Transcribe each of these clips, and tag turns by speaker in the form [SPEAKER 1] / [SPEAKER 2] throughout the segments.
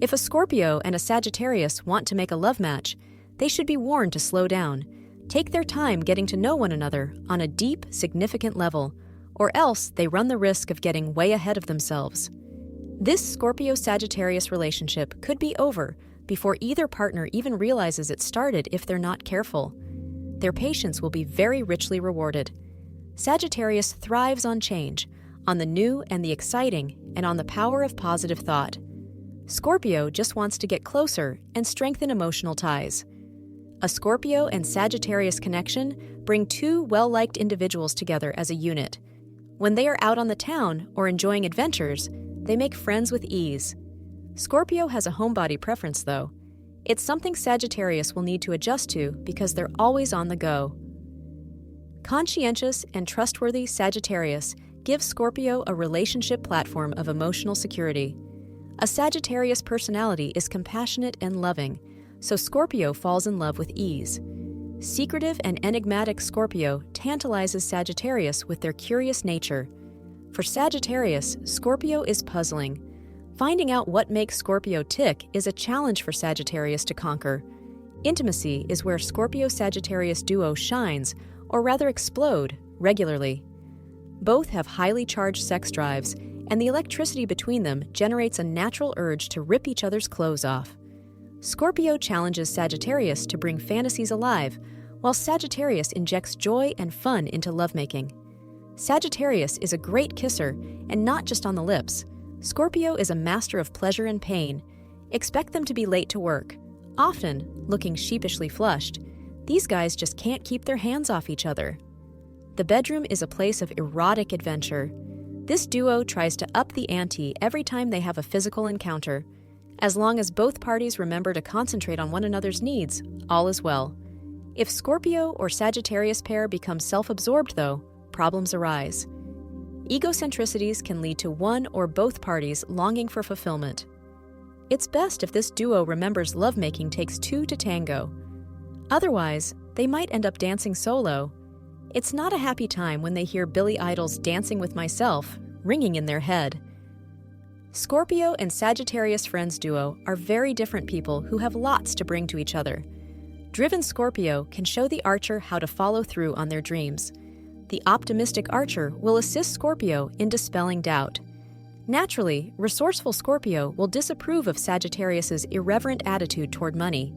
[SPEAKER 1] If a Scorpio and a Sagittarius want to make a love match, they should be warned to slow down, take their time getting to know one another on a deep, significant level, or else they run the risk of getting way ahead of themselves. This Scorpio-Sagittarius relationship could be over before either partner even realizes it started if they're not careful. Their patience will be very richly rewarded. Sagittarius thrives on change, on the new and the exciting, and on the power of positive thought. Scorpio just wants to get closer and strengthen emotional ties. A Scorpio and Sagittarius connection bring two well-liked individuals together as a unit. When they are out on the town or enjoying adventures, they make friends with ease. Scorpio has a homebody preference, though. It's something Sagittarius will need to adjust to because they're always on the go. Conscientious and trustworthy Sagittarius gives Scorpio a relationship platform of emotional security. A Sagittarius personality is compassionate and loving, so Scorpio falls in love with ease. Secretive and enigmatic Scorpio tantalizes Sagittarius with their curious nature. For Sagittarius, Scorpio is puzzling. Finding out what makes Scorpio tick is a challenge for Sagittarius to conquer. Intimacy is where Scorpio-Sagittarius duo shines, or rather explode, regularly. Both have highly charged sex drives, and the electricity between them generates a natural urge to rip each other's clothes off. Scorpio challenges Sagittarius to bring fantasies alive, while Sagittarius injects joy and fun into lovemaking. Sagittarius is a great kisser, and not just on the lips. Scorpio is a master of pleasure and pain. Expect them to be late to work, often looking sheepishly flushed. These guys just can't keep their hands off each other. The bedroom is a place of erotic adventure. This duo tries to up the ante every time they have a physical encounter. As long as both parties remember to concentrate on one another's needs, all is well. If Scorpio or Sagittarius pair become self-absorbed, though, problems arise. Egocentricities can lead to one or both parties longing for fulfillment. It's best if this duo remembers lovemaking takes two to tango. Otherwise, they might end up dancing solo. It's not a happy time when they hear Billy Idol's Dancing with Myself ringing in their head. Scorpio and Sagittarius friends duo are very different people who have lots to bring to each other. Driven Scorpio can show the archer how to follow through on their dreams. The optimistic archer will assist Scorpio in dispelling doubt. Naturally, resourceful Scorpio will disapprove of Sagittarius's irreverent attitude toward money.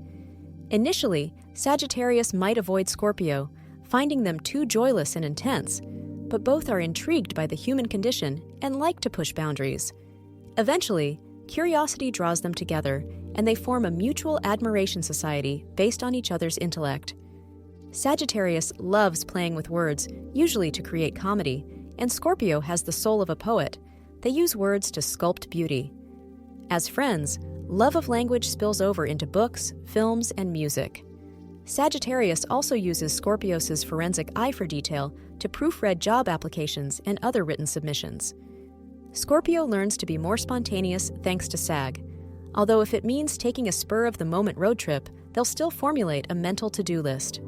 [SPEAKER 1] Initially, Sagittarius might avoid Scorpio, finding them too joyless and intense, but both are intrigued by the human condition and like to push boundaries. Eventually, curiosity draws them together, and they form a mutual admiration society based on each other's intellect. Sagittarius loves playing with words, usually to create comedy, and Scorpio has the soul of a poet. They use words to sculpt beauty. As friends, love of language spills over into books, films, and music. Sagittarius also uses Scorpios' forensic eye for detail to proofread job applications and other written submissions. Scorpio learns to be more spontaneous thanks to Sag. Although if it means taking a spur-of-the-moment road trip, they'll still formulate a mental to-do list.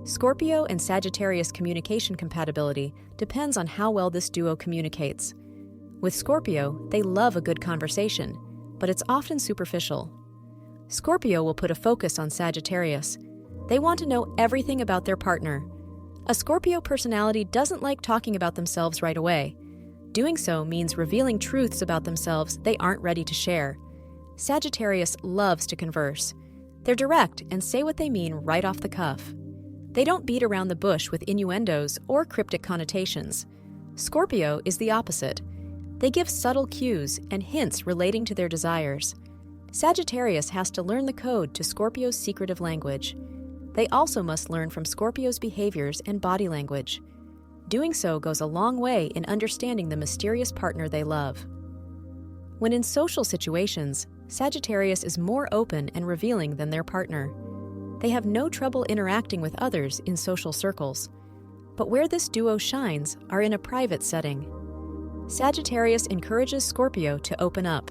[SPEAKER 1] Scorpio and Sagittarius communication compatibility depends on how well this duo communicates. With Scorpio, they love a good conversation, but it's often superficial. Scorpio will put a focus on Sagittarius. They want to know everything about their partner. A Scorpio personality doesn't like talking about themselves right away. Doing so means revealing truths about themselves they aren't ready to share. Sagittarius loves to converse. They're direct and say what they mean right off the cuff. They don't beat around the bush with innuendos or cryptic connotations. Scorpio is the opposite. They give subtle cues and hints relating to their desires. Sagittarius has to learn the code to Scorpio's secretive language. They also must learn from Scorpio's behaviors and body language. Doing so goes a long way in understanding the mysterious partner they love. When in social situations, Sagittarius is more open and revealing than their partner. They have no trouble interacting with others in social circles. But where this duo shines are in a private setting. Sagittarius encourages Scorpio to open up.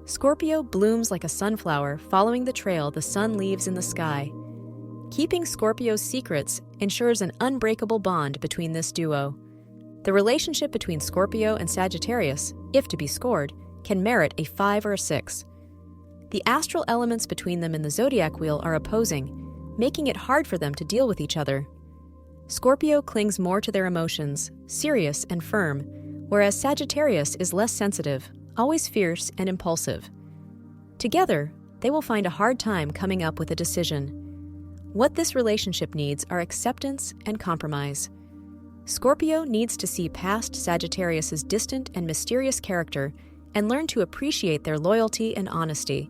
[SPEAKER 1] Scorpio blooms like a sunflower following the trail the sun leaves in the sky. Keeping Scorpio's secrets ensures an unbreakable bond between this duo. The relationship between Scorpio and Sagittarius, if to be scored, can merit a 5 or a 6. The astral elements between them in the zodiac wheel are opposing, making it hard for them to deal with each other. Scorpio clings more to their emotions, serious and firm, whereas Sagittarius is less sensitive, always fierce and impulsive. Together, they will find a hard time coming up with a decision. What this relationship needs are acceptance and compromise. Scorpio needs to see past Sagittarius's distant and mysterious character and learn to appreciate their loyalty and honesty.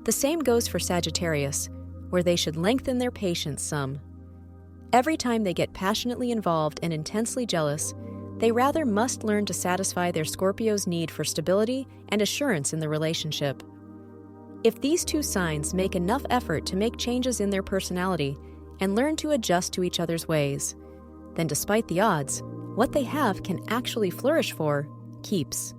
[SPEAKER 1] The same goes for Sagittarius, where they should lengthen their patience some. Every time they get passionately involved and intensely jealous, they rather must learn to satisfy their Scorpio's need for stability and assurance in the relationship. If these two signs make enough effort to make changes in their personality and learn to adjust to each other's ways, then despite the odds, what they have can actually flourish for keeps.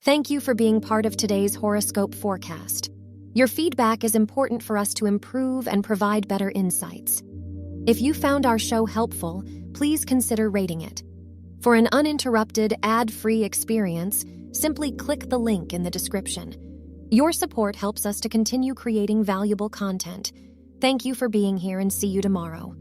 [SPEAKER 2] Thank you for being part of today's horoscope forecast. Your feedback is important for us to improve and provide better insights. If you found our show helpful, please consider rating it. For an uninterrupted, ad-free experience, simply click the link in the description. Your support helps us to continue creating valuable content. Thank you for being here and see you tomorrow.